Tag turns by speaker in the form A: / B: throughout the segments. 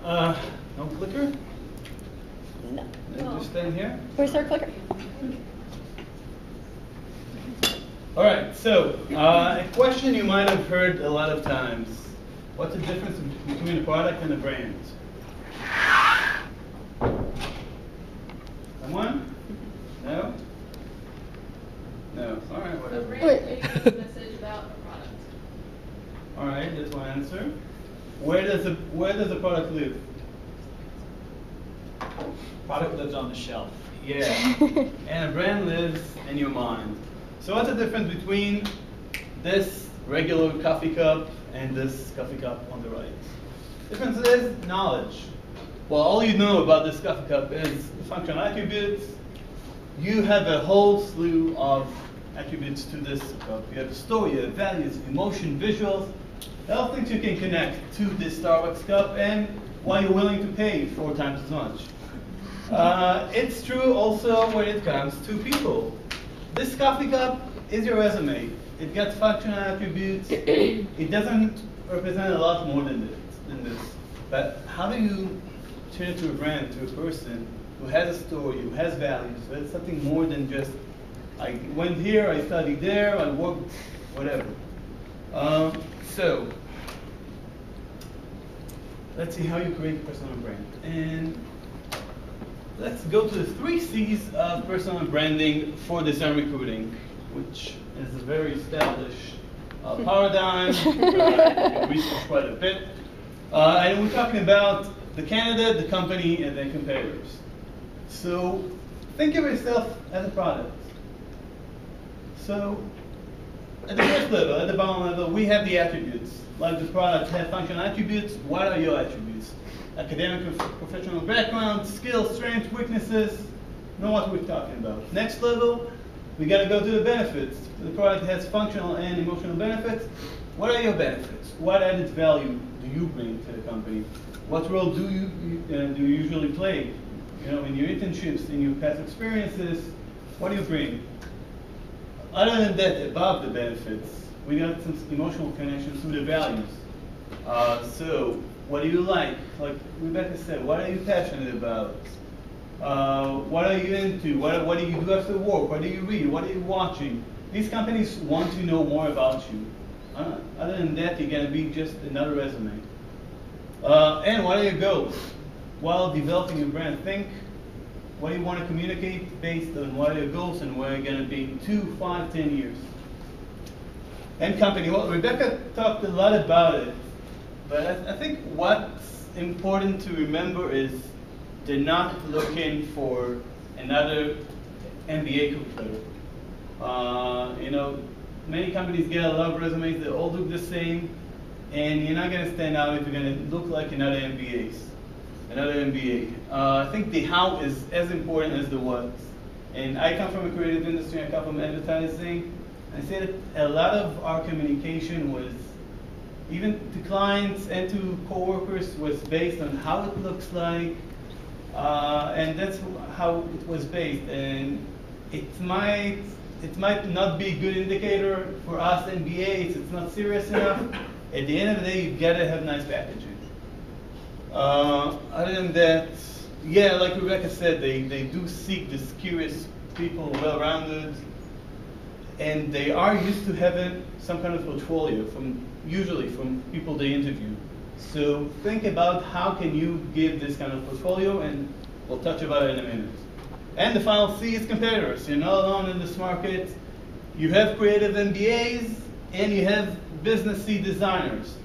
A: No clicker?
B: No.
A: Then just stand here.
B: Where's our clicker?
A: All right, so a question you might have heard a lot of times. What's the difference between a product and a brand? Someone? No? No. All right,
C: A
A: whatever.
C: brand communicates a message about a product.
A: All right, that's one answer. Where does the product live?
D: Product lives on the shelf.
A: Yeah. And a brand lives in your mind. So what's the difference between this regular coffee cup and this coffee cup on the right? The difference is knowledge. Well, all you know about this coffee cup is the functional attributes. You have a whole slew of attributes to this cup. You have a story, you have values, emotion, visuals, all things you can connect to this Starbucks cup and why you're willing to pay 4 times as much. It's true also when it comes to people. This coffee cup is your resume. It got functional attributes. It doesn't represent a lot more than this. But how do you turn it to a brand, to a person who has a story, who has values, who has something more than just, I went here, I studied there, I worked, whatever. So, let's see how you create a personal brand. And let's go to the 3 C's of personal branding for design recruiting, which is a very established paradigm. Researched quite a bit. And we're talking about the candidate, the company, and then competitors. So think of yourself as a product. So at the first level, at the bottom level, we have the attributes. Like the product has functional attributes. What are your attributes? Academic, professional background, skills, strengths, weaknesses. Know what we're talking about. Next level, we got to go to the benefits. The product has functional and emotional benefits. What are your benefits? What added value do you bring to the company? What role do you usually play? You know, in your internships, in your past experiences, what do you bring? Other than that, above the benefits, we got some emotional connections to the values. So, what do you like? Like Rebecca said, what are you passionate about? What are you into? What do you do after work? What do you read? What are you watching? These companies want to know more about you. Other than that, you're going to be just another resume. And what are your goals? While developing your brand, think what do you want to communicate based on what are your goals and where you're going to be in 2, 5, 10 years. And company, well, Rebecca talked a lot about it, but I think what's important to remember is they're not looking for another MBA competitor. You know, many companies get a lot of resumes, they all look the same, and you're not going to stand out if you're going to look like another MBA. I think the how is as important as the what. And I come from a creative industry, I come from advertising. I say that a lot of our communication was, even to clients and to coworkers, was based on how it looks like, and that's how it was based. And it might not be a good indicator for us MBAs. It's not serious enough. At the end of the day, you gotta have nice packaging. Other than that, yeah, like Rebecca said, they do seek these curious people, well-rounded, and they are used to having some kind of portfolio usually from people they interview. So think about how can you give this kind of portfolio, and we'll touch about it in a minute. And the final C is competitors. You're not alone in this market. You have creative MBAs and you have business C designers.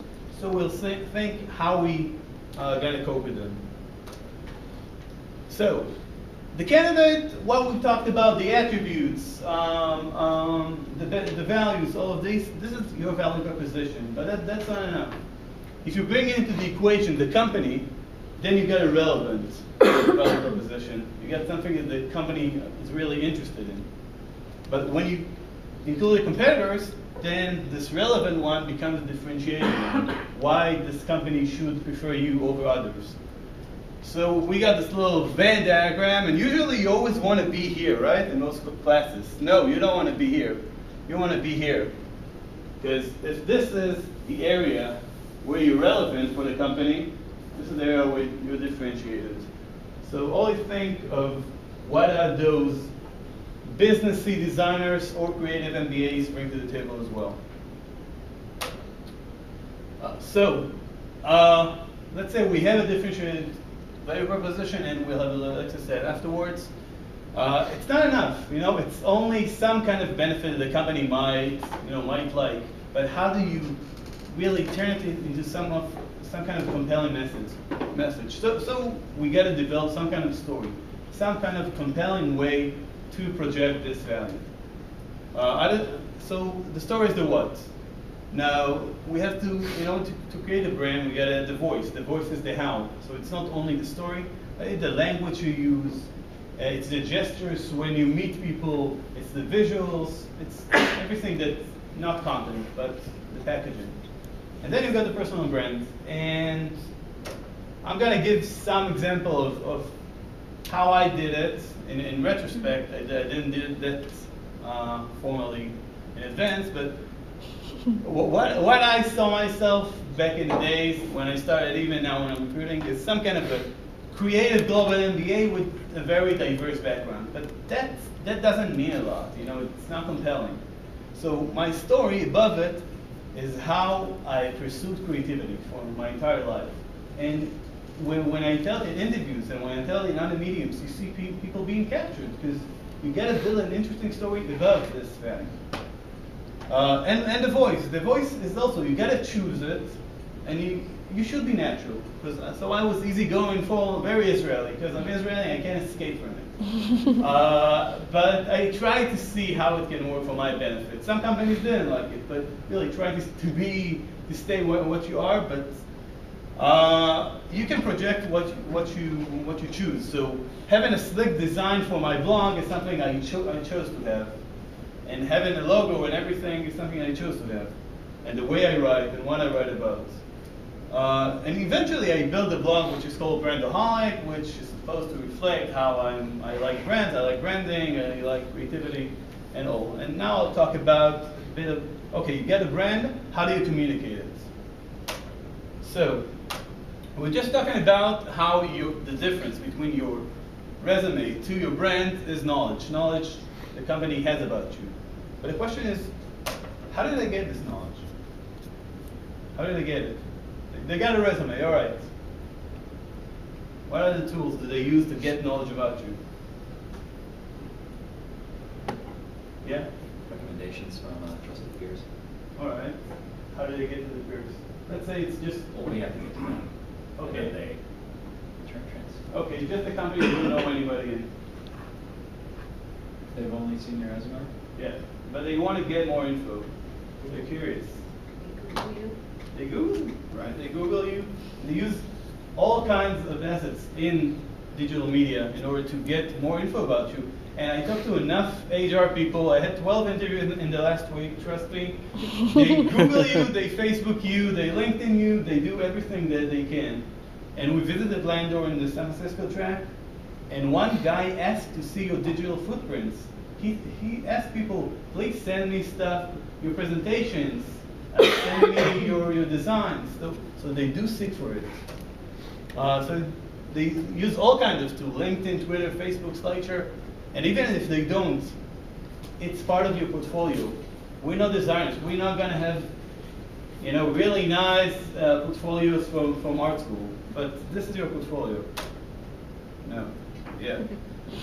A: So we'll think how we gonna cope with them. So the candidate, what we talked about, the attributes, the values, all of these, this is your value proposition, but that's not enough. If you bring into the equation the company, then you get a relevant value proposition. You get something that the company is really interested in. But when you include the competitors, then this relevant one becomes a differentiating one. Why this company should prefer you over others. So we got this little Venn diagram, and usually you always want to be here, right? In most classes. No, you don't want to be here. You want to be here. Because if this is the area where you're relevant for the company, This is the area where you're differentiated. So always think of what are those businessy designers or creative MBAs bring to the table as well. Let's say we have a differentiated value proposition and we'll have a little exercise afterwards. It's not enough, it's only some kind of benefit the company might like, but how do you really turn it into some kind of compelling message? So we got to develop some kind of story, some kind of compelling way to project this value. So the story is the what. Now we have to, to create a brand, we got to add the voice. The voice is the how. So it's not only the story, it's the language you use, it's the gestures when you meet people, it's the visuals, it's everything that's not content, but the packaging. And then you've got the personal brand. And I'm going to give some example of how I did it in retrospect. I didn't do that formally in advance, but what I saw myself back in the days when I started, even now when I'm recruiting, is some kind of a creative global MBA with a very diverse background. But that doesn't mean a lot, it's not compelling. So my story above it is how I pursued creativity for my entire life. And when I tell it in interviews and when I tell it in other mediums, you see people being captured because you got to build an interesting story above this value. And the voice. The voice is also, you got to choose it, and you should be natural. So I was easygoing for very Israeli, because I'm Israeli and I can't escape from it. But I tried to see how it can work for my benefit. Some companies didn't like it, but really try to stay what you are. But you can project what you choose. So having a slick design for my blog is something I chose to have. And having a logo and everything is something I chose to have. And the way I write and what I write about. And eventually I built a blog which is called Brandaholic, which is supposed to reflect how I like brands, I like branding, I like creativity and all. And now I'll talk about a bit of, okay, you get a brand, how do you communicate it? So, we're just talking about how the difference between your resume to your brand is knowledge. Knowledge the company has about you. But the question is, how did they get this knowledge? How did they get it? They got a resume, all right. What are the tools that they use to get knowledge about you? Yeah?
E: Recommendations from trusted peers.
A: All right. How do they get to the peers? Let's say it's just...
E: Well, we have to get to them.
A: Okay.
E: And then they turn trends.
A: Okay, just the company you don't know anybody in.
D: They've only seen your resume?
A: Yeah, but they want to get more info. They're curious.
C: Google you.
A: They Google, right? They Google you. They use all kinds of methods in digital media in order to get more info about you. And I talked to enough HR people. I had 12 interviews in the last week, trust me. They Google you, they Facebook you, they LinkedIn you, they do everything that they can. And we visited Landor in the San Francisco track, and one guy asked to see your digital footprints. He asked people, please send me stuff, your presentations, send me your designs. So they do seek for it. So they use all kinds of tools, LinkedIn, Twitter, Facebook, SlideShare. And even if they don't, it's part of your portfolio. We're not designers. We're not going to have, really nice portfolios from art school. But this is your portfolio. No. Yeah.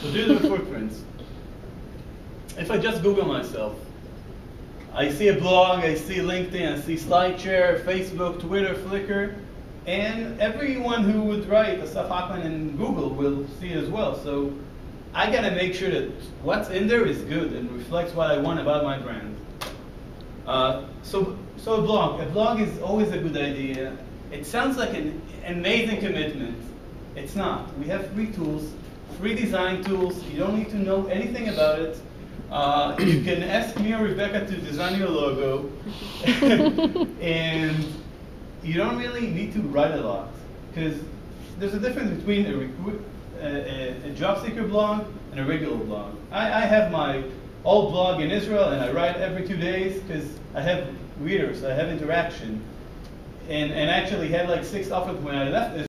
A: So these are the footprints. If I just Google myself, I see a blog, I see LinkedIn, I see SlideShare, Facebook, Twitter, Flickr, and everyone who would write Asaf Hockman in Google will see it as well. So I gotta make sure that what's in there is good and reflects what I want about my brand. So a blog is always a good idea. It sounds like an amazing commitment. It's not. We have free tools, free design tools. You don't need to know anything about it. You can ask me or Rebecca to design your logo, and you don't really need to write a lot, because there's a difference between a job seeker blog and a regular blog. I have my old blog in Israel, and I write every 2 days because I have readers, I have interaction, and actually had like 6 offers when I left Israel.